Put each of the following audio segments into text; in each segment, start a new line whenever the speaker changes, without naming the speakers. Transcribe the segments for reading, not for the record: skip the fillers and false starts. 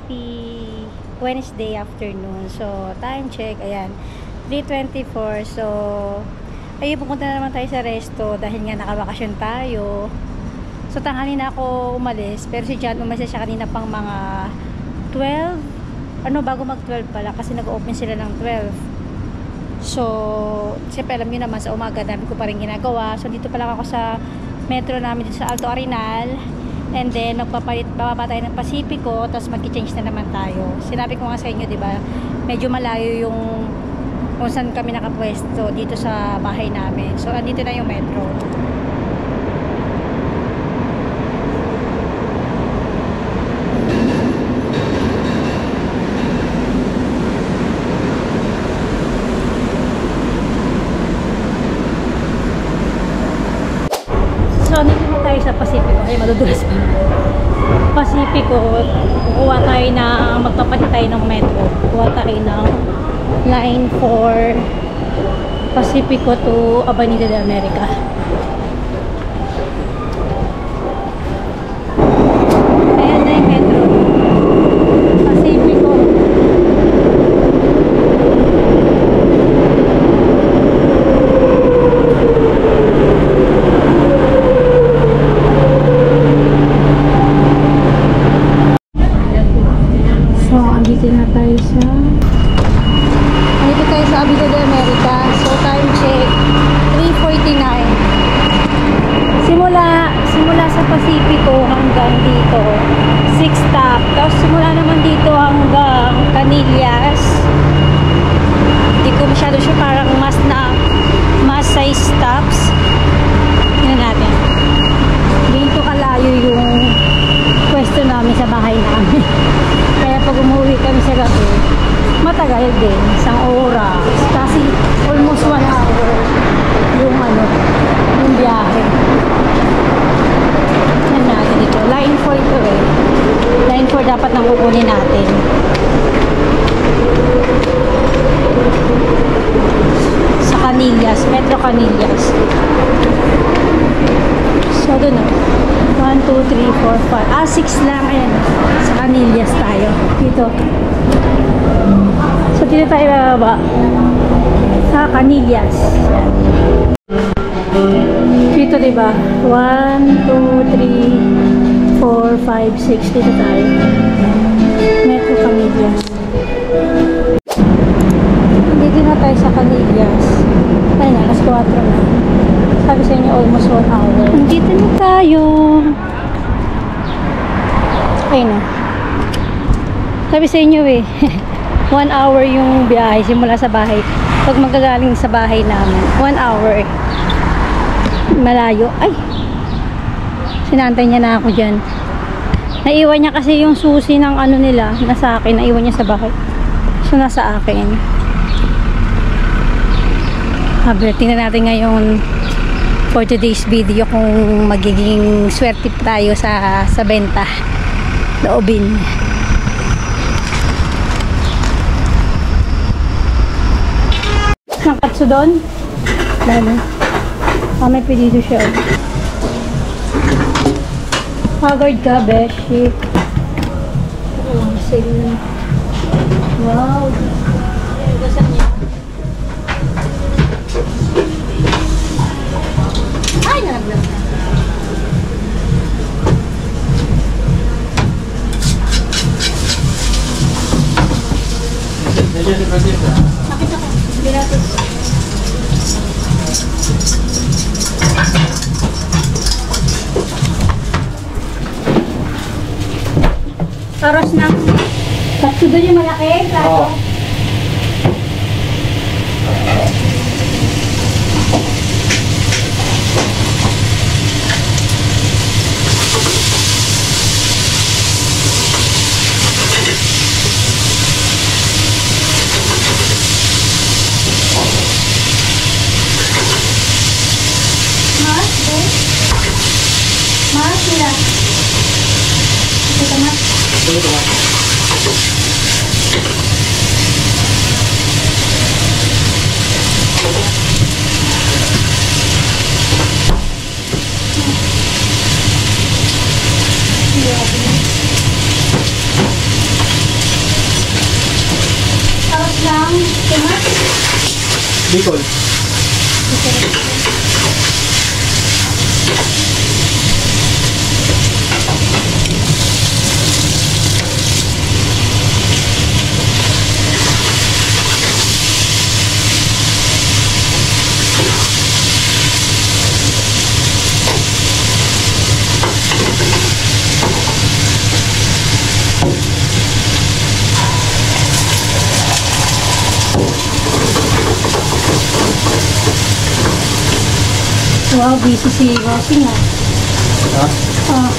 happy Wednesday afternoon. So, time check, ayan, 3:24. So, ayun, pupunta na naman tayo sa resto dahil nga nakabakasyon tayo. So, tanghali na ako umalis, pero si John umalis siya kanina pang mga 12. Bago mag-12 pala kasi nag-open sila ng 12. So, siyempre alam niyo naman sa umaga dami ko pa rin ginagawa. So, dito pa lang ako sa metro namin dito sa Alto Arenal. And then, bababa tayo ng Pacifico, tapos mag-change na naman tayo. Sinabi ko nga sa inyo, di ba? Medyo malayo yung kung saan kami nakapwesto dito sa bahay namin. So, andito na yung metro. So, nandito na tayo sa Pacifico. Ay, madudulas pa. Pacifico. Kukuha tayo na, magpapalit tayo ng metro. Kukuha tayo ng Line 4 Pacifico to Avenida de America. Ayan na yung metro. Pacifico. Andito tayo sa Avenida de America. So, time check 3:49. Simula sa Pacifico hanggang dito 6 stop. Tapos simula naman dito hanggang Canillas. Hindi ko masyado siya, parang mas size stops. Tingnan natin. Dito kalayo yung pwesto namin sa bahay namin. Kaya pag umuwi kami sa gabi, matagal din, isang oras. Kasi almost 1 hour yung biyahe. Yan natin dito. Line 4 ito eh. Line 4 dapat nang kukunin natin. Sa Canillas, Metro Canillas. So, doon na. 1, 2, 3, 4, 5. 6 lang. Ayan. Sa Canillas tayo. Dito. So, dito tayo bababa. Sa Canillas. Dito, diba? 1, 2, 3, 4, 5, 6. Dito tayo. Metro Canillas. Dito na tayo sa Canillas. Ayun na, alas 4 na. Sabi sa inyo, almost 1 hour. Dito na tayo. Ayun na. Sabi sa inyo eh, 1 hour yung biyahe simula sa bahay. Pag magagaling sa bahay namin, 1 hour. Malayo. Ay! Sinantay niya na ako dyan. Naiwan niya kasi yung susi ng ano nila, nasa akin. Naiwan niya sa bahay. So, nasa akin. Tingnan natin ngayon for today's video kung magiging swerte tayo sa benta. Loobin. Ang katso doon? Lalo. May pedido siya. Haggard ka, beshi. Wow. Gasan niya. Ay, nalaglag na. Nakita ko. Biratos. Taros na. Tatlo doon yung malaki. Tato. Mas sila. Ito mas. Ito mas.
Bicol.
Wow, busy si Bossing ah.
Ha?
Ah.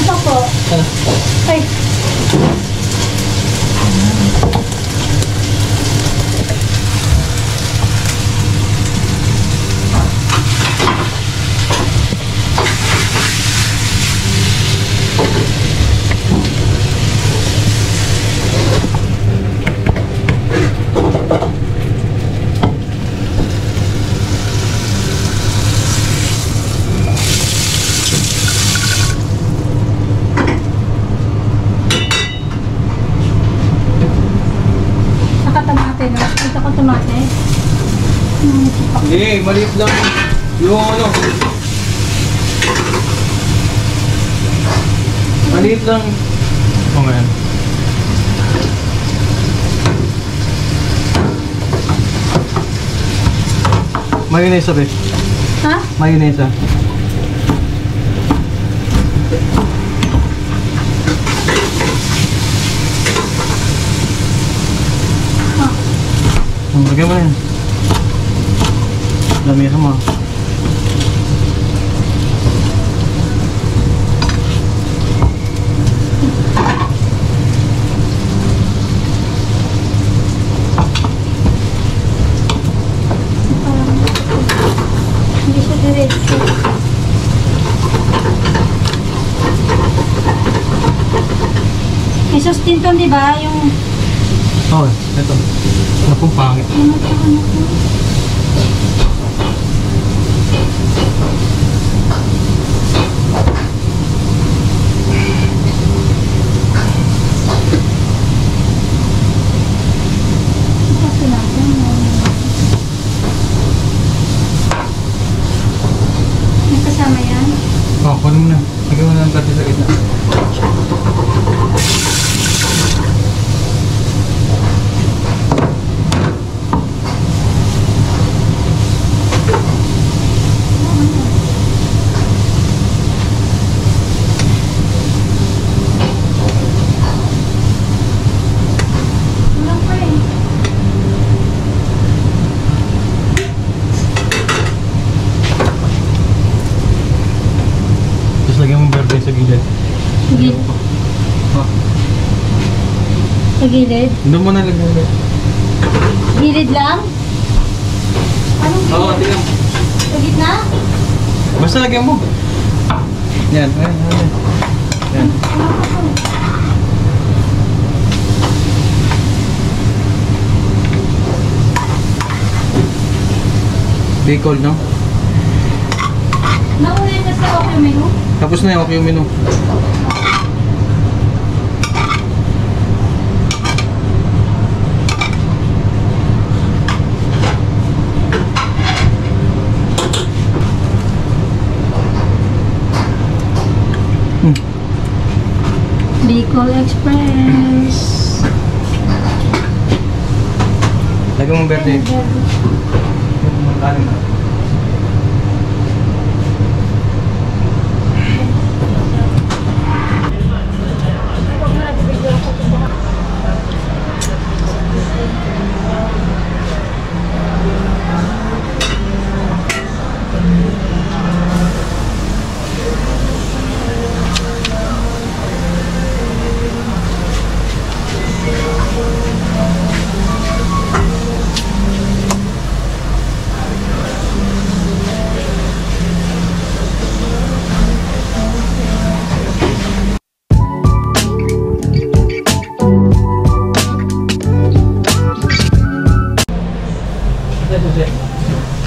Ito po.
Ano?
Ay. Nakatamate no? Ito ko tomate.
Hindi, maliit lang. Yung ano. Maliit lang. O nga yan. Mayonnaise be.
Ha?
Mayonnaise. Lagyan mo na yan. Dami mo.
Hindi siya diretso. May sustinton, di ba? Yung...
Oo, ito. Napong pangit.
Ano to? Kasi natin. May kasama yan?
Oo, kunin mo na. Lagyan mo na ng kati sa gitna.
Walang pa eh.
Tapos lagyan mo verde sa gilid.
Sige.
Ha?
Sa gilid?
Doon mo na lagyan mo.
Gilid lang? Anong gilid?
Oo, tingnan.
Sa gitna?
Basta lagyan mo. Yan, ayan, ayan. Yan. Bicol, no?
Nauna yun sa okay menu?
Tapos na yung menu.
Bicol Express.
Lagyan mo verde. Kanin na.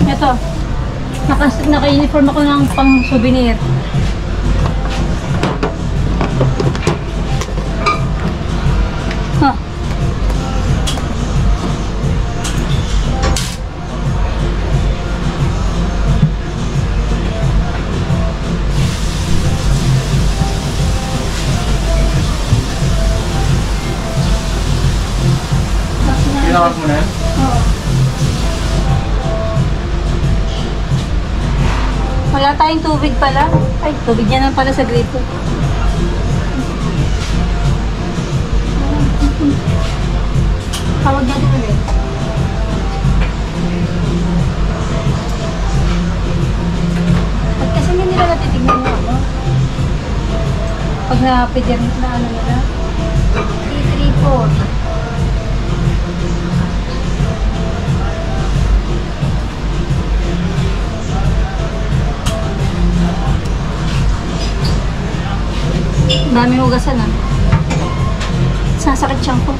Ito. Naka-uniform ako ng pang souvenir.
Tinawag mo na yan?
Oo. Wala tayong tubig pala. Ay, tubig yan lang pala sa gripo. Tawag natin ulit. At kasi hindi nila natitignan mo, ano? Pag na-pedir na ano nila. 334. Dami hugasan ah. Sasakit siyang ko.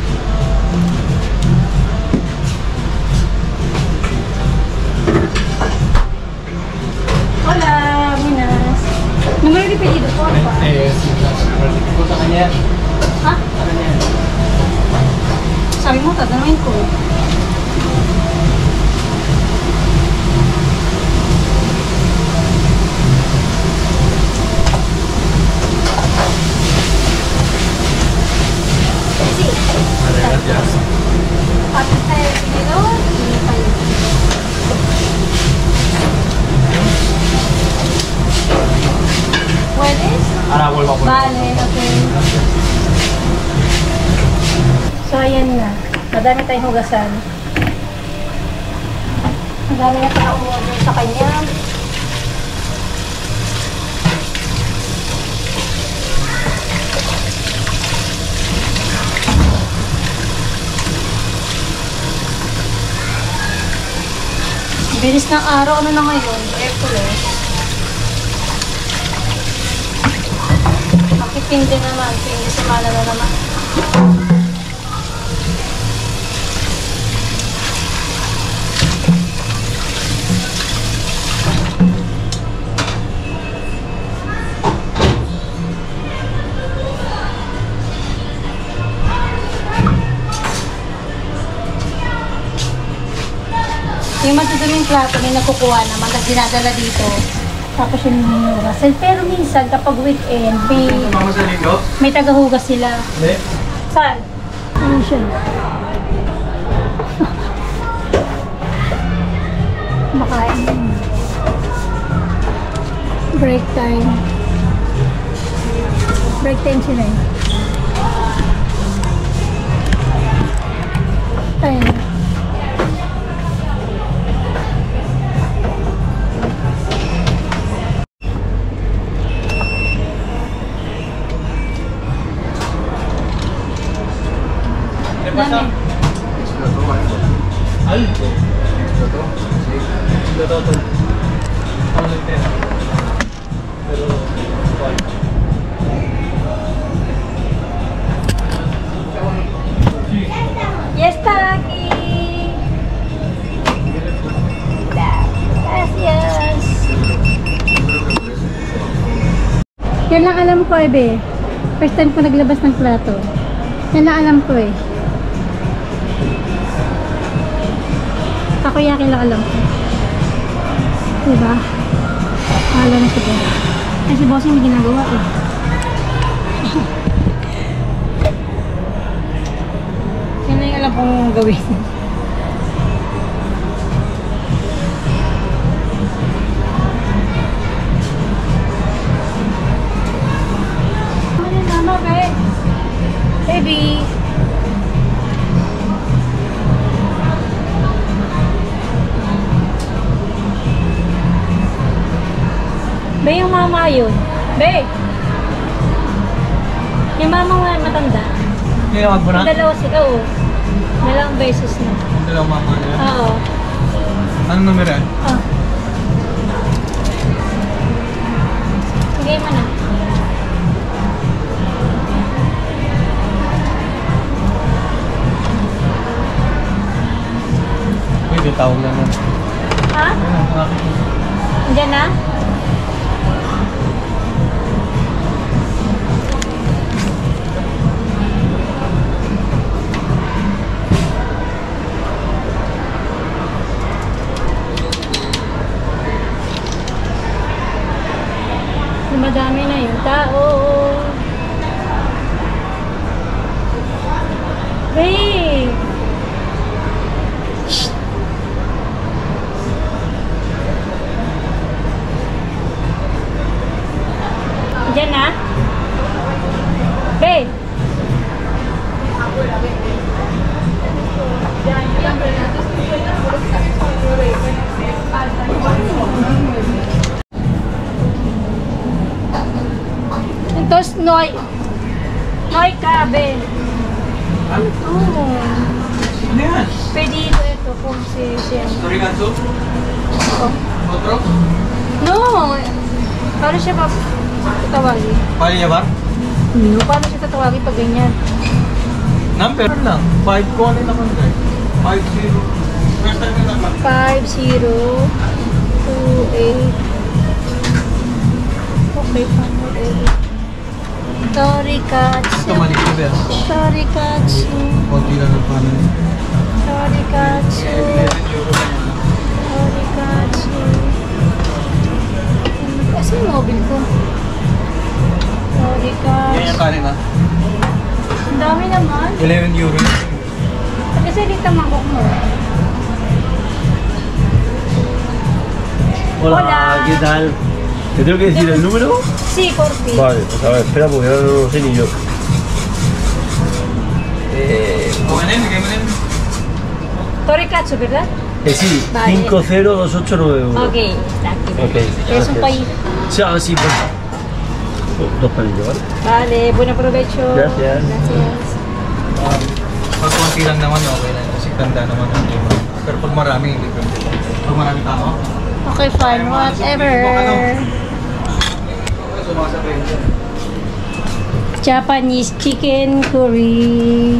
Hola, Minas. Número de pedido, por favor.
Kung sa kanya.
Ha?
Sa kanya.
Sabi mo, tatanungin ko. Pati tayo pinilo, hindi tayo. Puedes?
Arawal pa po.
Vale, okay. So, ayan na. Madami tayong hugasan. Madami na tayong order sa kanya. Bilis ng araw. Ano na ngayon? Merkules. Makipindi naman. Pindi semana na naman. Yung matutulong plato, may nakukuha naman at dinadala dito. Tapos yung hugasan. Pero minsan, kapag weekend,
Mama sa linggo?
may tagahugas sila.
Hindi.
Saan? Ano siya? Makain. Break time. Break time sila eh. Ayun. Dami.
Ay, ito. Ito. Ang lagyan. Pero,
Yes, Taki! Gracias! Yan lang alam ko, Ebe. First time ko naglabas ng plato. Yan lang alam ko eh. Takoyaki lang alam ko. Diba? Alam na siya. Ay, si boss yung may ginagawa eh. Yan na yung alam kong gawin. Ano yung mama, be? Baby! Be, yung mama yun. Be! Yung mama nga matanda.
tinawag mo na?
Dalawa sila, oo. Dalawang beses na.
Dalawang mama niya.
Oo.
Anong numero yan?
Oh. Sige mo na.
Pwede, tawag lang na.
Ha? Andiyan na? Madami na yung tao. Babe! Noy. Noy Cabe.
Ano?
Oo.
Ano yan?
Pedido ito kung si Sien.
Torigatsu?
Oh.
Otro?
No! Paano siya tatawagin?
Paano niya ba?
No, paano siya tatawagin pag ganyan?
Number lang. 5 ko ano yung nakalagay? 50. First time na naman.
5028. Okay, paano ulit? Torikatsu.
Ito mali ko ba?
Torikatsu.
Konti lang ng paano niya.
Torikatsu.
11 euro lang.
Torikatsu. Kasi yung mobile ko.
Yan
Torikatsu.
yung kanin ah.
Ang dami naman.
11 euro.
Kasi dito mangkok mo. Hola.
¿Qué tal? ¿Te tengo que decir el número?
Sí, Corpi.
Vale, pues a ver, espera porque ahora no lo sé ni yo.
Okay na yun, bigay mo na yun.
Torikatsu, ¿verdad?
Sí,
Vale.
502891.
Ok, está aquí.
Ok,
Es un
gracias.
país.
Sí, ah, sí, pues. Dos palillos, ¿vale?
Vale, buen provecho.
Gracias.
Gracias.
Pag konti lang naman, okay na. Kasi tanda naman ang iba. Pero pag marami, hindi pwede. Pag marami tao,
Okay, fine. Whatever.
sumasabay dyan.
Japanese chicken curry.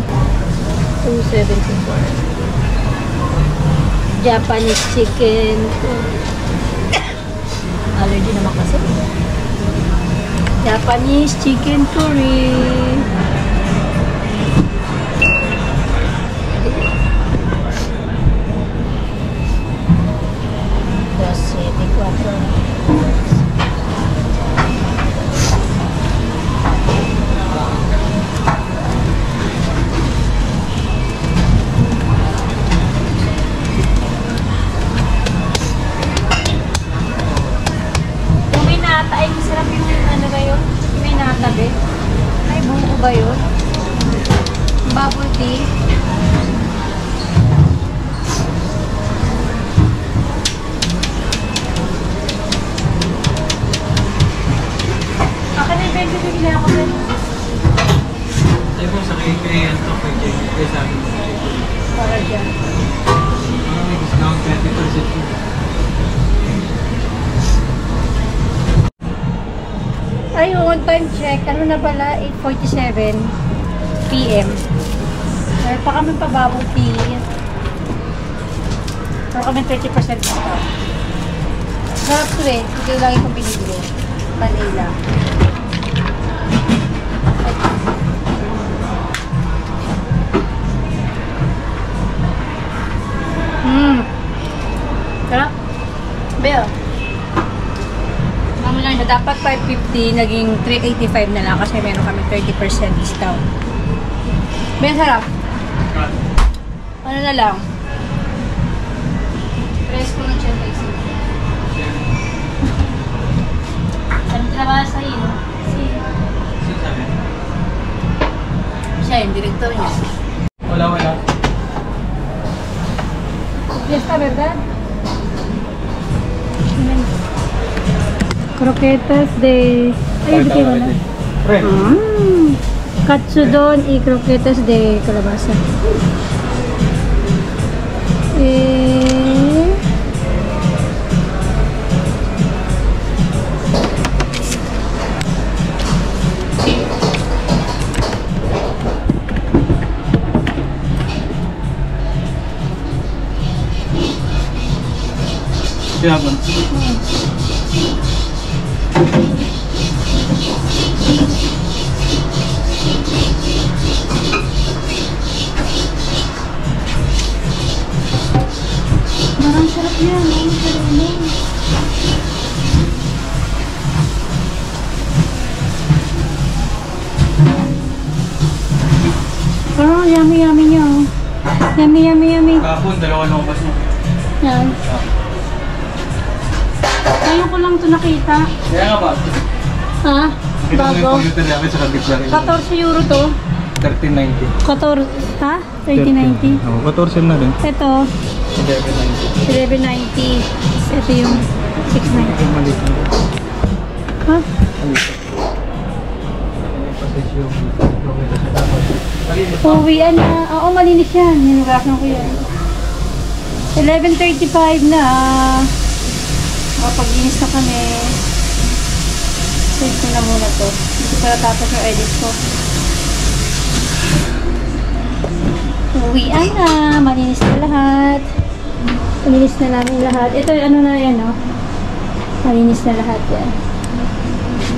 274. Japanese chicken curry. Allergy naman kasi. Japanese chicken curry. Yung may nata, ay masarap yung ano ba yun? Yung may natabi. Ay, buko ba yun? Bubble tea. Akin ay 20 bigla ako din.
Ay kung sa kay to, kay sa akin.
Para dyan.
May discount 20%.
Ay, on time check. Ano na pala? 8:47 PM. Meron pa kami pa bubble tea. Meron kami 30% discount. Sarap ko rin. Ito yung lagi kong binibili. Manila. Sarap. Bell. Ano lang siya, dapat 550, naging 385 na lang kasi meron kami 30% discount. Bell, sarap. Ano na lang? Presko ng 85. Saan trabaho sa iyo? Siya yung director niya.
Wala.
Fiesta, ¿verdad? Croquetas de... Ay, bigay mo na.
Friend.
Katsudon y croquetas de calabaza.
Kaya ba?
Marang sarap yan. Marang sarap yan. Parang yummy nyo. Yummy.
Kahapon, dalawa na ubas mo.
Yan. Ngayon ko lang ito nakita.
Kaya nga ba?
Ha?
Kita mo yung
Bago.
computer namin sa kabit lang.
14 euro to.
1390.
14, ha? 1390.
Oo, 14 na rin.
Ito,
1190.
1190. Ito yung 690.
Maliit na.
Ha?
Maliit. message yung location dapat. Malinis pa.
Uwian na. Oo, malinis yan. Ninugasan ko yan. 11:35 na. Makapaglinis na kami. Save ko na muna to. Hindi para tapos yung edit ko. Uwian na. Malinis na lahat. Malinis na namin lahat. Ito yung ano na yan, no? Malinis na lahat yan.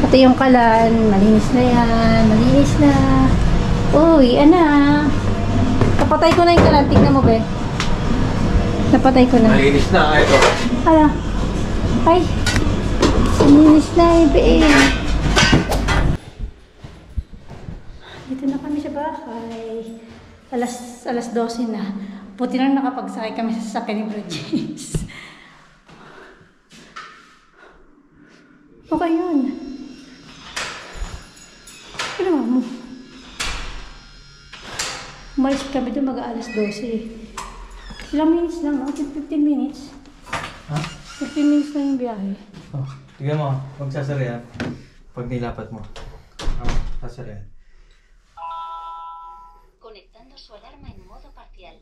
Pati yung kalan, malinis na yan. Malinis na. Uwian na. Napatay ko na yung kalan. Tignan mo, be. Napatay ko na.
Malinis na. Ito.
Ala. Ay. Malinis na yung be. Dito na kami sa bahay. Alas 12 na. Buti na nakapagsakay kami sa sasakyan ni Bridges. Okay yun. Ano mo? Umalis kami doon mag-aalas 12. Ilang minutes lang, no? 15 minutes.
Ha?
15 minutes lang yung biyahe.
Oh, tignan mo. Magsasara yan. Pag nilapat mo. Sasara yan.
Conectando su alarma en modo parcial.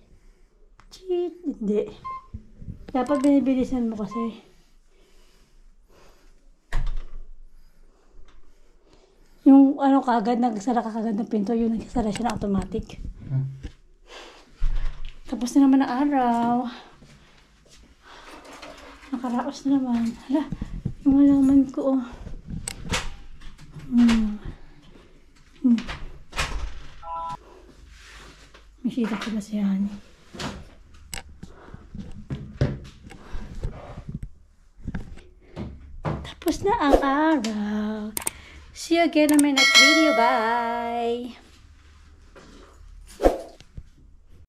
Cheat. Hindi. Dapat binibilisan mo kasi. Yung ano kagad, nagsara ka kagad ng pinto, yun nagsara siya na automatic. Tapos na naman ang araw. Nakaraos na naman. Hala, yung alaman ko, oh. Misita ko na siya. Tapos na ang araw. See you again on my next video. Bye!